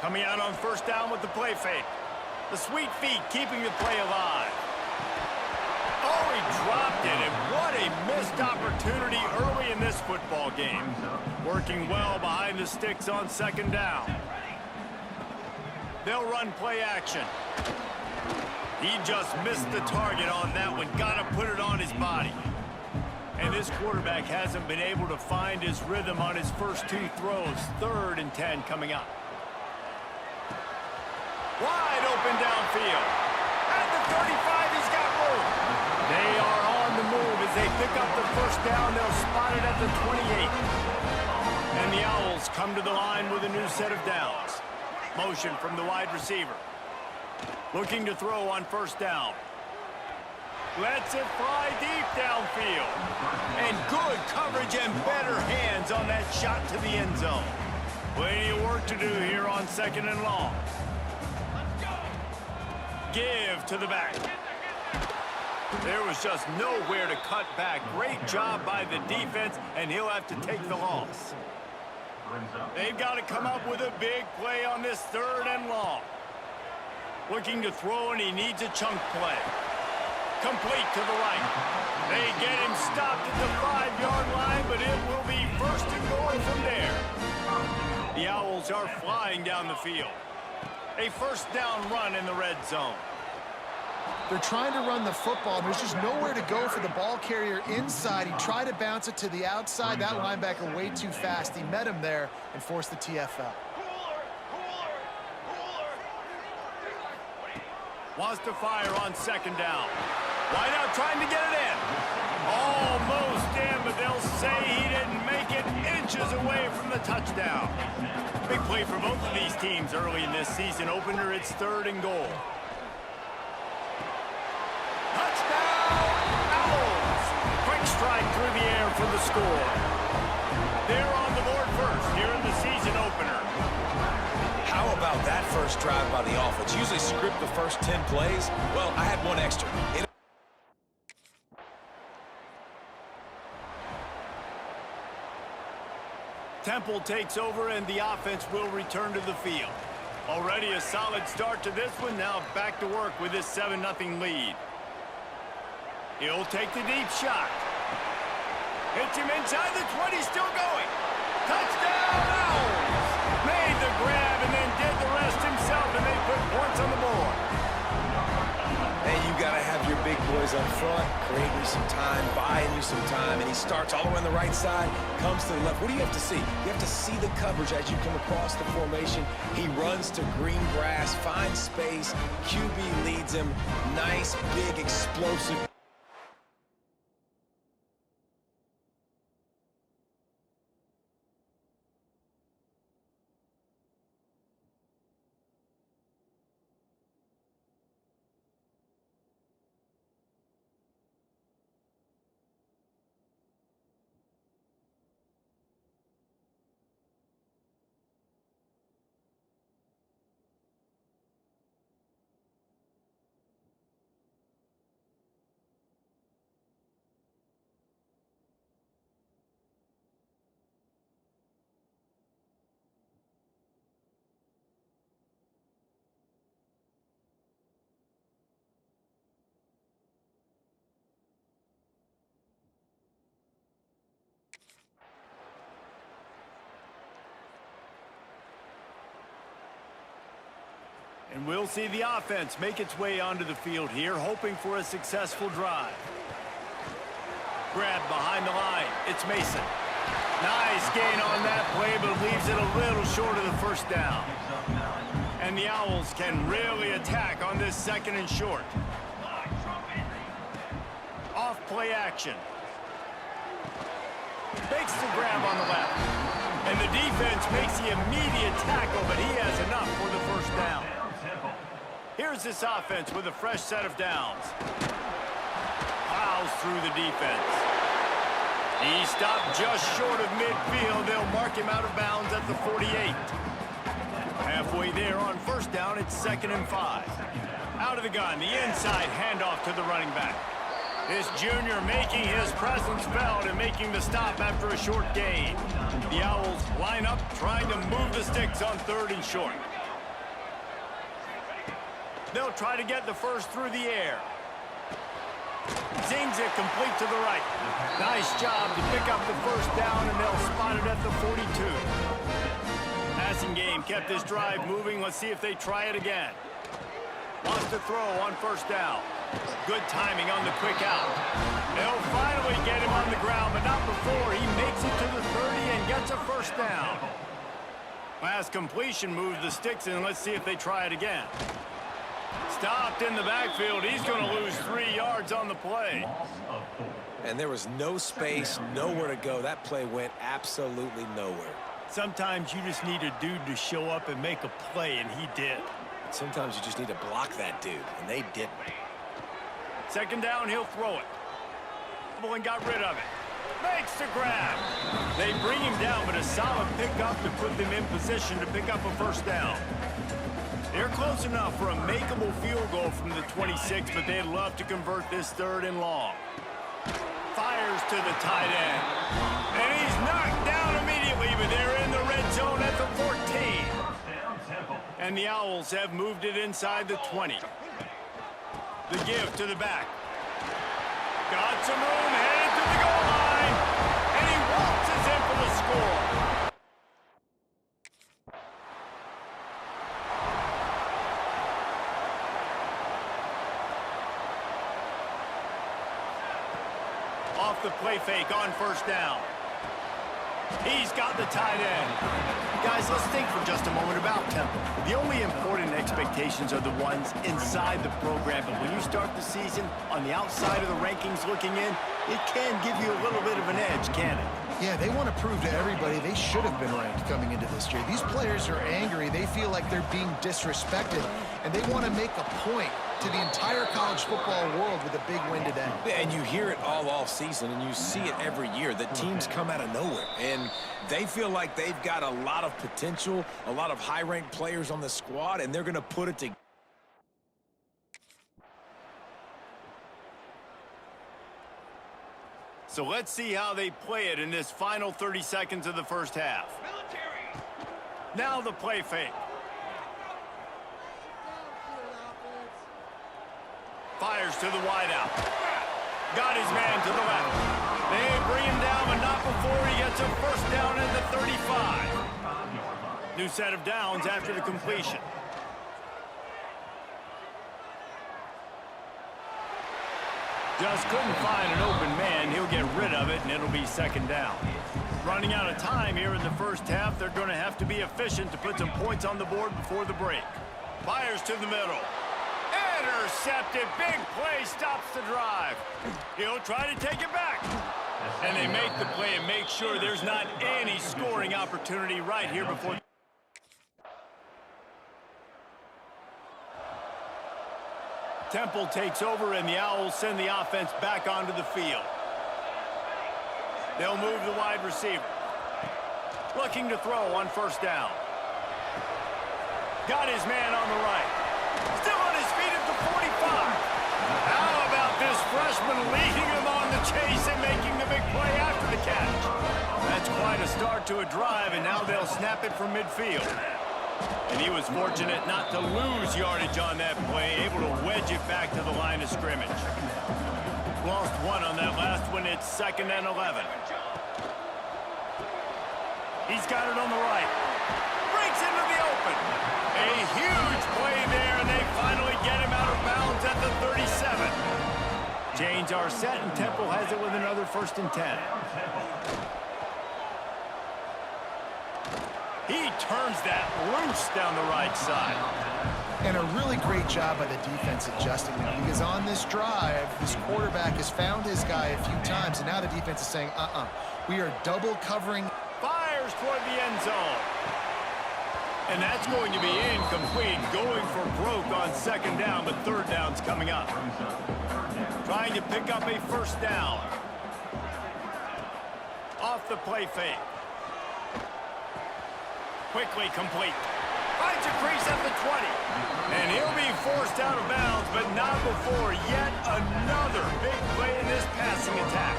Coming out on first down with the play fake. The sweet feet keeping the play alive. Oh, he dropped it, and what a missed opportunity early in this football game. Working well behind the sticks on second down. They'll run play action. He just missed the target on that one. Got to put it on his body. And this quarterback hasn't been able to find his rhythm on his first two throws. 3rd and 10 coming up. Wide open downfield. At the 35, he's got room. They are on the move as they pick up the first down. They'll spot it at the 28. And the Owls come to the line with a new set of downs. Motion from the wide receiver. Looking to throw on first down. Lets it fly deep downfield. And good coverage and better hands on that shot to the end zone. Plenty of work to do here on 2nd and long. Give to the back. There was just nowhere to cut back. Great job by the defense, and he'll have to take the loss. They've got to come up with a big play on this 3rd and long. Looking to throw, and he needs a chunk play. Complete to the right. They get him stopped at the 5-yard line, but it will be 1st and goal from there. The Owls are flying down the field. A first down run in the red zone. They're trying to run the football, and there's just nowhere to go for the ball carrier inside. He tried to bounce it to the outside. That linebacker way too fast. He met him there and forced the TFL. Wants to fire on 2nd down. Wide out trying to get it in. Almost in, but they'll say he didn't make it, inches away from the touchdown. Big play for both of these teams early in this season opener. It's 3rd and goal. Touchdown, Owls! Quick strike through the air for the score. They're on the board first here in the season opener. How about that first drive by the offense? Usually script the first 10 plays. Well, I had one extra. Temple takes over, and the offense will return to the field. Already a solid start to this one. Now back to work with this 7-0 lead. He'll take the deep shot. Hits him inside the 20, still going. Touchdown, Owls! Made the grab and then did the rest himself, and they put points on the board. Hey, you got to have your big boys up front, creating you some time, buying you some time, and he starts all the way on the right side, comes to the left. What do you have to see? You have to see the coverage as you come across the formation. He runs to green grass, finds space, QB leads him. Nice, big, explosive. And we'll see the offense make its way onto the field here, hoping for a successful drive. Grab behind the line. It's Mason. Nice gain on that play, but leaves it a little short of the first down. And the Owls can really attack on this 2nd and short. Off play action. Makes the grab on the left. And the defense makes the immediate tackle, but he has enough for the first down. Here's this offense with a fresh set of downs. Plows through the defense. He stopped just short of midfield. They'll mark him out of bounds at the 48. Halfway there on first down, it's 2nd and 5. Out of the gun, the inside handoff to the running back. This junior making his presence felt and making the stop after a short gain. The Owls line up, trying to move the sticks on 3rd and short. They'll try to get the first through the air. Zings it complete to the right. Nice job to pick up the first down, and they'll spot it at the 42. Passing game kept this drive moving. Let's see if they try it again. Wants to throw on 1st down. Good timing on the quick out. They'll finally get him on the ground, but not before he makes it to the 30 and gets a 1st down. Last completion moves the sticks, and let's see if they try it again. Stopped in the backfield. He's going to lose 3 yards on the play. And there was no space, nowhere to go. That play went absolutely nowhere. Sometimes you just need a dude to show up and make a play, and he did. Sometimes you just need to block that dude, and they didn't. 2nd down, he'll throw it. And got rid of it. Makes the grab. They bring him down, but a solid pickup to put them in position to pick up a 1st down. They're close enough for a makeable field goal from the 26, but they'd love to convert this 3rd and long. Fires to the tight end. And he's knocked down immediately, but they're in the red zone at the 14. And the Owls have moved it inside the 20. The give to the back. Got some room, headed to the goal line. And he waltzes in for the score. Off the play fake on 1st down. He's got the tight end. Guys, let's think for just a moment about Temple. The only important expectations are the ones inside the program, but when you start the season on the outside of the rankings looking in, it can give you a little bit of an edge, can it? Yeah, they want to prove to everybody they should have been ranked coming into this year. These players are angry. They feel like they're being disrespected, and they want to make a point to the entire college football world with a big win today. Yeah, and you hear it all season, and you see it every year. The teams come out of nowhere, and they feel like they've got a lot of potential, a lot of high-ranked players on the squad, and they're going to put it together. So let's see how they play it in this final 30 seconds of the 1st half. Now the play fake. Fires to the wideout. Got his man to the left. They bring him down, but not before he gets a 1st down at the 35. New set of downs after the completion. Just couldn't find an open man. He'll get rid of it, and it'll be 2nd down. Running out of time here in the 1st half. They're going to have to be efficient to put some points on the board before the break. Fires to the middle. Intercepted. Big play stops the drive. He'll try to take it back. And they make the play and make sure there's not any scoring opportunity right here before. Temple takes over, and the Owls send the offense back onto the field. They'll move the wide receiver. Looking to throw on 1st down. Got his man on the right. Still on his feet at the 45. How about this freshman leading him on the chase and making the big play after the catch? That's quite a start to a drive, and now they'll snap it from midfield. And he was fortunate not to lose yardage on that play, able to wedge it back to the line of scrimmage. Lost 1 on that last one. It's 2nd and 11. He's got it on the right. Breaks into the open. A huge play there, and they finally get him out of bounds at the 37. Chains are set, and Temple has it with another 1st and 10. He turns that loose down the right side. And a really great job by the defense adjusting now, because on this drive, this quarterback has found his guy a few times, and now the defense is saying, we are double covering. Fires toward the end zone. And that's going to be incomplete, going for broke on 2nd down, but 3rd down's coming up. Trying to pick up a 1st down. Off the play fake. Quickly complete. finds a crease at the 20. And he'll be forced out of bounds, but not before yet another big play in this passing attack.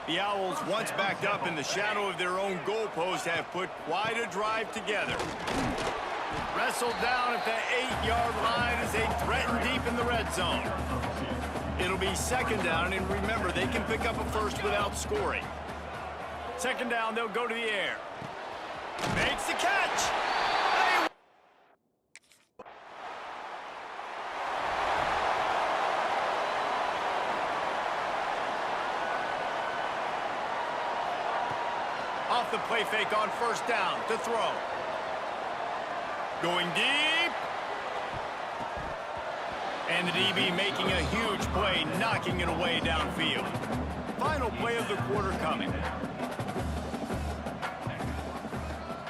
The Owls, once backed up in the shadow of their own goalpost, have put quite a drive together. Wrestled down at the 8-yard line as they threaten deep in the red zone. It'll be second down, and remember, they can pick up a first without scoring. Second down, they'll go to the air. Makes the catch. Off the play fake on first down to throw. Going deep. And the DB making a huge play, knocking it away downfield. Final play of the quarter coming.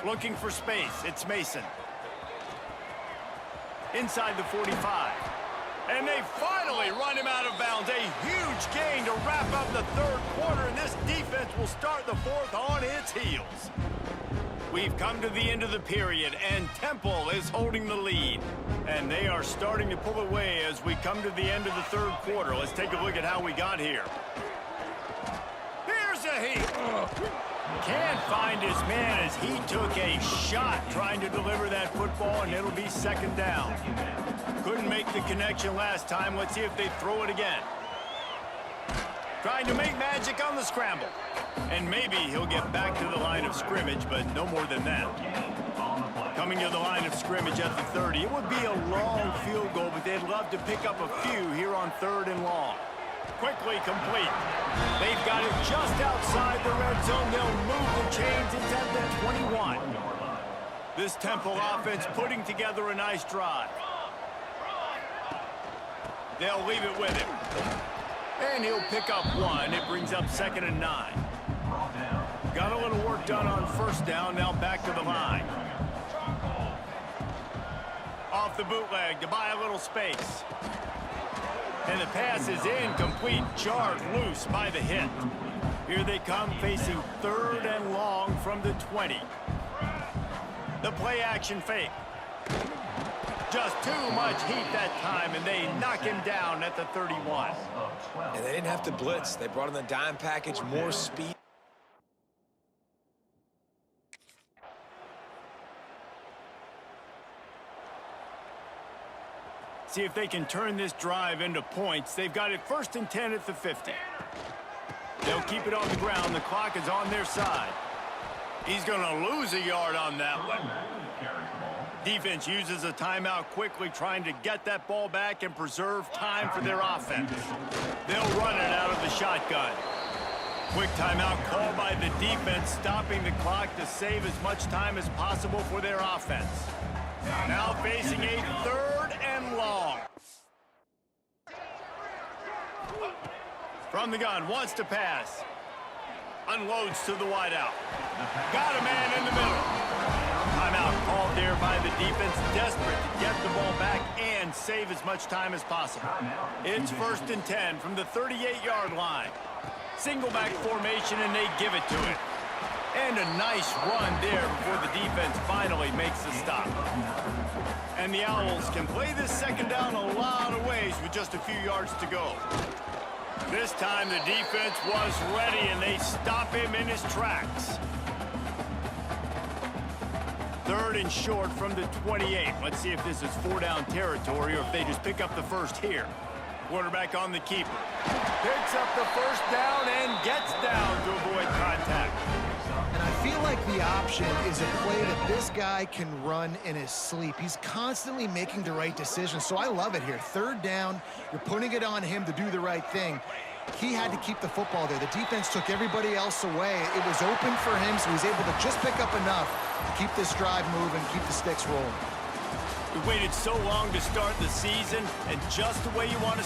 Looking for space, it's Mason. Inside the 45. And they finally run him out of bounds. A huge gain to wrap up the third quarter, and this defense will start the fourth on its heels. We've come to the end of the period, and Temple is holding the lead. And they are starting to pull away as we come to the end of the third quarter. Let's take a look at how we got here. Here's a heat. Can't find his man as he took a shot trying to deliver that football, and it'll be second down. Couldn't make the connection last time. Let's see if they throw it again. Trying to make magic on the scramble. And maybe he'll get back to the line of scrimmage, but no more than that. Coming to the line of scrimmage at the 30. It would be a long field goal, but they'd love to pick up a few here on third and long. Quickly complete. They've got it just outside the red zone. They'll move the chains. It's at the 21. This Temple offense putting together a nice drive. They'll leave it with him. And he'll pick up one. It brings up 2nd and 9. Got a little work done on first down. Now back to the line. Off the bootleg to buy a little space. And the pass is incomplete, jarred loose by the hit. Here they come facing 3rd and long from the 20. The play action fake. Just too much heat that time, and they knock him down at the 31. And they didn't have to blitz. They brought in the dime package, more speed. See if they can turn this drive into points. They've got it 1st and 10 at the 50. They'll keep it on the ground. The clock is on their side. He's going to lose a yard on that one. Defense uses a timeout quickly, trying to get that ball back and preserve time for their offense. They'll run it out of the shotgun. Quick timeout called by the defense, stopping the clock to save as much time as possible for their offense. Now facing a 3rd and long. From the gun, wants to pass. Unloads to the wideout. Got a man in the middle. Timeout called there by the defense, desperate to get the ball back and save as much time as possible. It's 1st and 10 from the 38-yard line. Single back formation, and they give it to it. And a nice run there before the defense finally makes the stop. And the Owls can play this second down a lot of ways with just a few yards to go. This time the defense was ready, and they stop him in his tracks. 3rd and short from the 28. Let's see if this is 4-down territory or if they just pick up the first here. Quarterback on the keeper. Picks up the first down and gets down to avoid contact. And I feel like the option is a play that this guy can run in his sleep. He's constantly making the right decision, so I love it here. 3rd down, you're putting it on him to do the right thing. He had to keep the football there. The defense took everybody else away. It was open for him, so he's able to just pick up enough to keep this drive moving, keep the sticks rolling. We waited so long to start the season, and just the way you want to